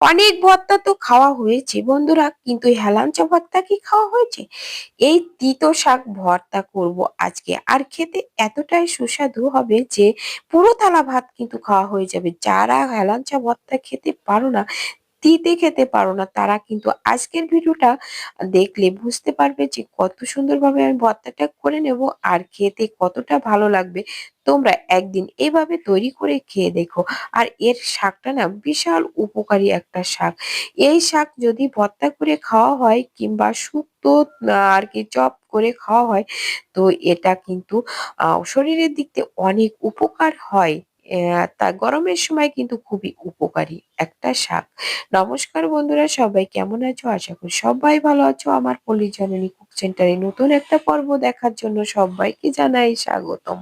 অনেক ভর্তা তো খাওয়া হয়েছে বন্ধুরা, কিন্তু হেলাঞ্চা ভর্তা কি খাওয়া হয়েছে? এই তিতো শাক ভর্তা করব আজকে, আর খেতে এতটাই সুস্বাদু হবে যে পুরো থালা ভাত কিন্তু খাওয়া হয়ে যাবে। যারা হেলাঞ্চা ভর্তা খেতে পারো না, তিতে খেতে পারো না, তারা কিন্তু আজকের ভিডিওটা দেখলে বুঝতে পারবে যে কত সুন্দরভাবে আমি ভর্তাটা করে নেব আর খেতে কতটা ভালো লাগবে। তোমরা একদিন এভাবে তৈরি করে খেয়ে দেখো। আর এর শাকটা না বিশাল উপকারী একটা শাক। এই শাক যদি ভর্তা করে খাওয়া হয় কিংবা শুক্তো আর কি চপ করে খাওয়া হয়, তো এটা কিন্তু শরীরের দিক থেকে অনেক উপকার হয়। তা গরমের সময় কিন্তু খুবই উপকারী একটা শাক। নমস্কার বন্ধুরা, সবাই কেমন আছো? আশা করি সবাই ভালো আছো। আমার পল্লী জননী কুক সেন্টারে নতুন একটা পর্ব দেখার জন্য সবাইকে জানাই স্বাগতম।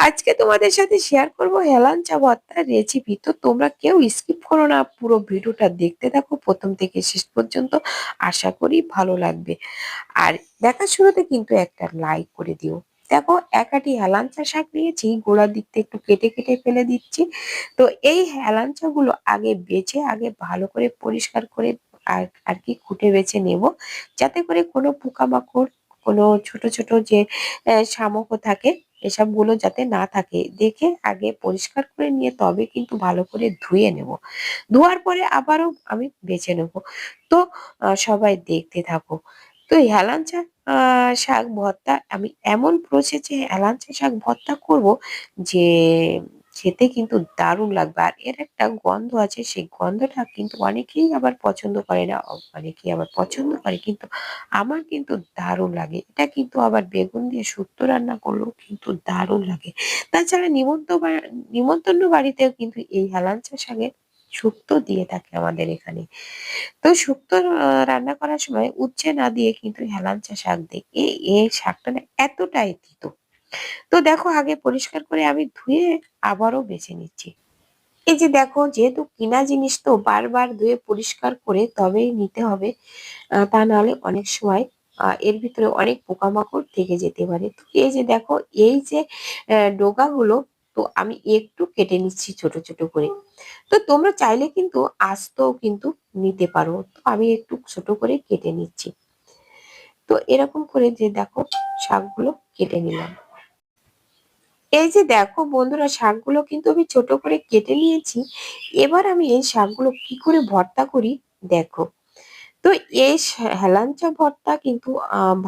আজকে তোমাদের সাথে শেয়ার করব হেলাঞ্চা ভর্তার রেসিপি। তো তোমরা কেউ স্কিপ করো না, পুরো ভিডিওটা দেখতে থাকো প্রথম থেকে শেষ পর্যন্ত। আশা করি ভালো লাগবে। আর দেখার শুরুতে কিন্তু একটা লাইক করে দিও। দেখো, এক আটি হেলাঞ্চা শাক নিয়েছি, গোড়ার দিক থেকে একটু কেটে কেটে ফেলে দিচ্ছি। তো এই হেলাঞ্চা গুলো আগে বেছে আগে ভালো করে পরিষ্কার করে আর আর কি খুঁটে বেছে নেব, যাতে করে কোনো পোকামাকড়, কোনো ছোট ছোট যে শামুকও থাকে, এসবগুলো যাতে না থাকে দেখে আগে পরিষ্কার করে নিয়ে তবে কিন্তু ভালো করে ধুয়ে নেব। ধোয়ার পরে আবারও আমি বেছে নেব। তো সবাই দেখতে থাকো। তো এই হেলাঞ্চা শাক ভর্তা আমি এমন প্রসেসে হেলাঞ্চা শাক ভর্তা করব যে খেতে কিন্তু দারুণ লাগবে। আর এর একটা গন্ধ আছে, সেই গন্ধটা কিন্তু অনেকেই আবার পছন্দ করে না, অনেকেই আবার পছন্দ করে, কিন্তু আমার কিন্তু দারুণ লাগে। এটা কিন্তু আবার বেগুন দিয়ে শুক্তো রান্না করলেও কিন্তু দারুণ লাগে। তাছাড়া নিমন্ত্রণ বাড়িতেও কিন্তু এই হেলাঞ্চা শাকের শুক্তো দিয়ে থাকে আমাদের এখানে। তো শুক্তো রান্না করার সময় উচ্ছে না দিয়ে কিন্তু হেলাঞ্চা শাক দিই। এই শাকটা না এতটাই তিতো। তো দেখো, আগে পরিষ্কার করে আমি ধুয়ে আবারও বেছে নিচ্ছি। এই যে দেখো, যেহেতু কিনা জিনিস তো বারবার ধুয়ে পরিষ্কার করে তবেই নিতে হবে। তা নাহলে অনেক সময় এর ভিতরে অনেক পোকামাকড় থেকে যেতে পারে। তো এই যে দেখো, এই যে ডগাগুলো, তো আমি একটু কেটে নিচ্ছি ছোট ছোট করে। তো তোমরা চাইলে কিন্তু আস্তও কিন্তু নিতে পারো। তো আমি একটু ছোট করে কেটে নিচ্ছি। তো এরকম করে যে দেখো, শাকগুলো কেটে নিলাম। এই যে দেখো বন্ধুরা, শাকগুলো কিন্তু আমি ছোট করে কেটে নিয়েছি। এবার আমি এই শাকগুলো কি করে ভর্তা করি দেখো। তো এই হেলাঞ্চা ভর্তা কিন্তু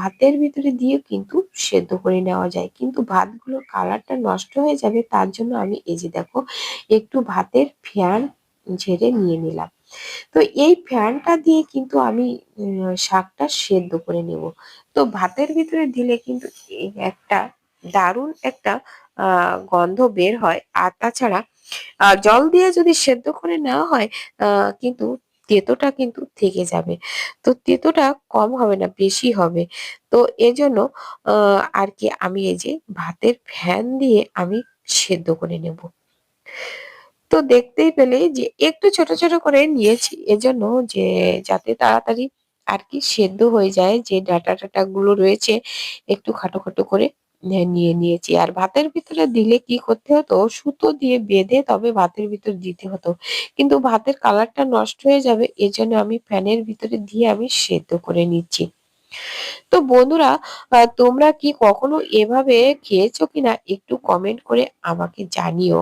ভাতের ভিতরে দিয়ে কিন্তু সেদ্ধ করে নেওয়া যায়, কিন্তু ভাতগুলোর কালারটা নষ্ট হয়ে যাবে, তার জন্য আমি এই যে দেখো একটু ভাতের ফ্যান ঝেড়ে নিয়ে নিলাম। তো এই ফ্যানটা দিয়ে কিন্তু আমি শাকটা সেদ্ধ করে নেব। তো ভাতের ভিতরে দিলে কিন্তু এই একটা দারুণ একটা গন্ধ বের হয়। আর তাছাড়া জল দিয়ে যদি সেদ্ধ করে নেওয়া হয় কিন্তু তেঁতোটা কিন্তু থেকে যাবে। তো তেঁতোটা কম হবে না, বেশি হবে। তো এজন্য আর কি আমি এই যে ভাতের ফ্যান দিয়ে আমি সেদ্ধ করে নেব। তো দেখতেই পেলে যে একটু ছোট ছোট করে নিয়েছি, এজন্য যে যাতে তাড়াতাড়ি আর কি সেদ্ধ হয়ে যায়, যে ডাটা টাটা গুলো রয়েছে একটু খাটো খাটো করে নিয়ে নিয়েছি। আর ভাতের ভিতরে দিলে কি করতে হতো, সুতো দিয়ে বেঁধে তবে ভাতের ভিতর দিতে হতো, কিন্তু ভাতের কালারটা নষ্ট হয়ে যাবে, এজন্য আমি ফ্যানের ভিতরে দিয়ে আমি সেদ্ধ করে নিচ্ছি। তো বন্ধুরা, তোমরা কি কখনো এভাবে খেয়েছো কিনা একটু কমেন্ট করে আমাকে জানিও।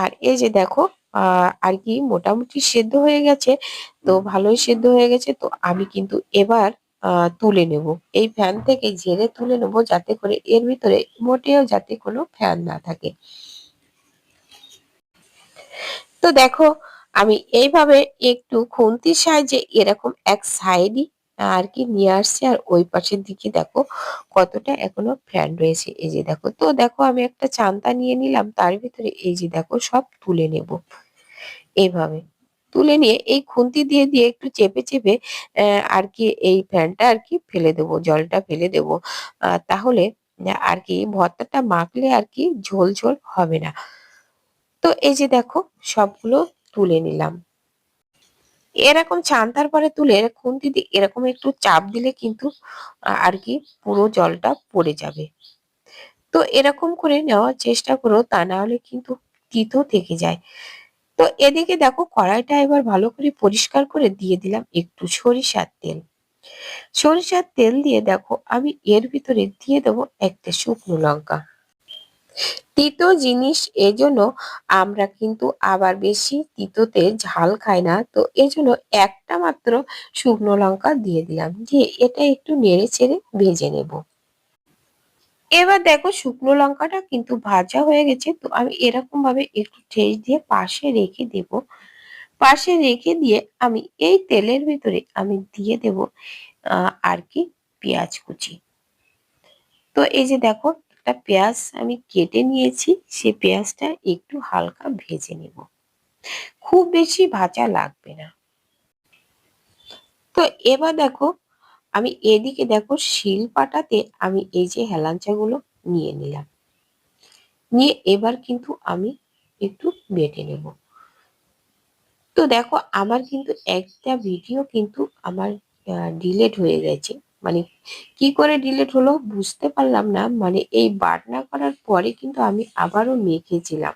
আর এই যে দেখো, আর কি মোটামুটি সেদ্ধ হয়ে গেছে। তো ভালোই সেদ্ধ হয়ে গেছে, তো আমি কিন্তু এবার তুলে নেব। এই ফ্যান থেকে ঝেড়ে তুলে নেব, যাতে করে এর ভিতরে মোটেও যাতে কোনো ফ্যান না থাকে। তো দেখো, আমি এইভাবে একটু খুন্তির সাহায্যে এরকম এক সাইডই আর কি নিয়ে আসছি, আর ওই পাশের দিকে দেখো কতটা এখনো ফ্যান রয়েছে। এই যে দেখো, তো দেখো আমি একটা চান্তা নিয়ে নিলাম, তার ভিতরে এই যে দেখো সব তুলে নেব। এইভাবে তুলে নিয়ে এই খুন্তি দিয়ে দিয়ে একটু চেপে চেপে আর কি এই ফ্যানটা আর কি ফেলে দেবো, জলটা ফেলে দেবো। তাহলে আর কি ভর্তাটা মাখলে আর কি ঝোল ঝোল হবে না। তো এই যে দেখো, সবগুলো তুলে নিলাম। এরকম ছানটার পরে তুলে খুন্তি দিয়ে এরকম একটু চাপ দিলে কিন্তু আর কি পুরো জলটা পড়ে যাবে। তো এরকম করে নেওয়ার চেষ্টা করো, তা না হলে কিন্তু তিতো থেকে যায়। তো এদিকে দেখো কড়াইটা এবার ভালো করে পরিষ্কার করে দিয়ে দিলাম একটু সরিষার তেল। সরিষার তেল দিয়ে দেখো আমি এর ভিতরে দিয়ে দেবো একটা শুকনো লঙ্কা। তিতো জিনিস এজন্য আমরা কিন্তু আবার বেশি তিতোতে ঝাল খাই না, তো এজন্য একটা মাত্র শুকনো লঙ্কা দিয়ে দিলাম, দিয়ে এটা একটু নেড়ে চেড়ে ভেজে নেব। এবার দেখো শুকনো লঙ্কাটা কিন্তু ভাজা হয়ে গেছে, তো আমি এরকম ভাবে একটু ঠেস দিয়ে পাশে রেখে দেব। পাশে রেখে দিয়ে আমি এই তেলের ভিতরে আমি দিয়ে দেব আর কি পেঁয়াজ কুচি। তো এই যে দেখো একটা পেঁয়াজ আমি কেটে নিয়েছি, সেই পেঁয়াজটা একটু হালকা ভেজে নেব, খুব বেশি ভাজা লাগবে না। তো এবার দেখো আমি এদিকে দেখো শিলপাটাতে আমি এই যে হেলাঞ্চাগুলো নিয়ে নিলাম, নিয়ে এবার কিন্তু আমি একটু বেটে নেব। তো দেখো আমার কিন্তু একটা ভিডিও কিন্তু আমার ডিলেট হয়ে গেছে, মানে কি করে ডিলেট হলো বুঝতে পারলাম না, মানে এই বাটনা করার পরে কিন্তু আমি আবারও মেখেছিলাম,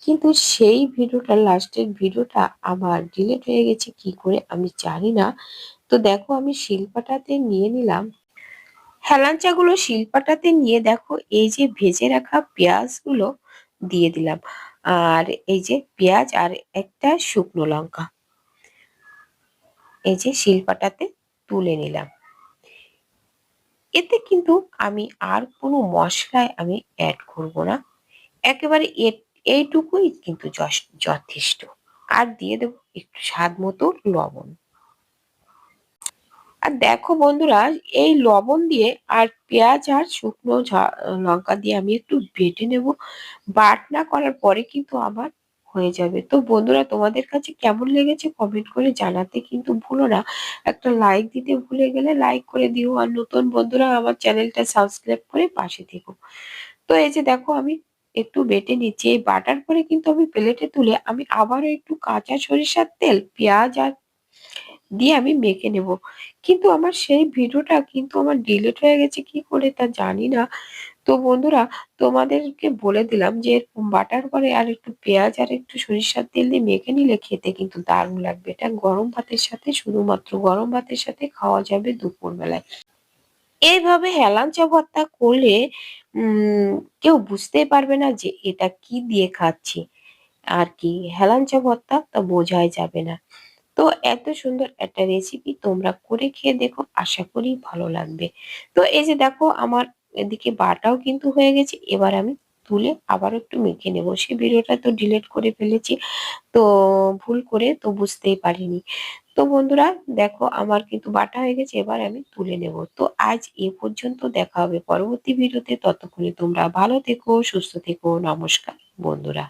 কিন্তু সেই ভিডিওটা লাস্টের ভিডিওটা আমার ডিলেট হয়ে গেছে কি করে আমি জানি না। তো দেখো আমি শিলপাটাতে নিয়ে নিলাম হেলাঞ্চাগুলো, শিলপাটাতে নিয়ে দেখো এই যে ভেজে রাখা পেঁয়াজগুলো দিয়ে দিলাম, আর এই যে পেঁয়াজ আর একটা শুকনো লঙ্কা এই যে শিলপাটাতে তুলে নিলাম। এতে কিন্তু আমি আর কোনো মশলায় আমি অ্যাড করব না, একেবারে এইটুকুই কিন্তু যথেষ্ট। আর দিয়ে দেবো একটু স্বাদ মতো লবণ। আর দেখো বন্ধুরা এই লবণ দিয়ে আর পেঁয়াজ আর শুকনো লঙ্কা দিয়ে আমি একটু বেটে নেব, বাটনা করার পরে কিন্তু আমার হয়ে যাবে। তো বন্ধুরা তোমাদের কাছে কেমন লেগেছে কমেন্ট করে জানাতে কিন্তু ভুলো না, একটা লাইক দিতে ভুলে গেলে লাইক করে দিও, আর নতুন বন্ধুরা আমার চ্যানেলটা সাবস্ক্রাইব করে পাশে থেকো। তো এই যে দেখো আমি একটু বেটে নিচ্ছি, এই বাটার পরে কিন্তু আমি প্লেটে তুলে আমি আবারও একটু কাঁচা সরিষার তেল পেঁয়াজ আর দিয়ে আমি মেখে নেব। কিন্তু আমার সেই ভিডিওটা কিন্তু আমার ডিলিট হয়ে গেছে কি করে তা জানি না। তো বন্ধুরা তোমাদেরকে বলে দিলাম যে এরকম বাটার পরে আর একটু পেঁয়াজ আর একটু সরিষার তেল দিয়ে মেখে নিলে খেতে কিন্তু দারুণ লাগবে। এটা গরম ভাতের সাথে, শুধুমাত্র গরম ভাতের সাথে খাওয়া যাবে দুপুর বেলায়। এইভাবে হেলাঞ্চা ভর্তা করলে উম কেউ বুঝতেই পারবে না যে এটা কি দিয়ে খাচ্ছি। আর কি হেলাঞ্চা ভর্তা তা বোঝাই যাবে না। তো এত সুন্দর একটা রেসিপি তোমরা করে খেয়ে দেখো, আশা করি ভালো লাগবে। তো এই যে দেখো আমার এদিকে বাটাও কিন্তু হয়ে গেছে, এবার আমি তুলে আবার একটু মেখে নেবো। সে ভিডিওটা তো ডিলিট করে ফেলেছি, তো ভুল করে তো বুঝতেই পারিনি। তো বন্ধুরা দেখো আমার কিন্তু বাটা হয়ে গেছে, এবার আমি তুলে নেব। তো আজ এ পর্যন্ত, দেখা হবে পরবর্তী ভিডিওতে, ততক্ষণে তোমরা ভালো থেকো সুস্থ থেকো, নমস্কার বন্ধুরা।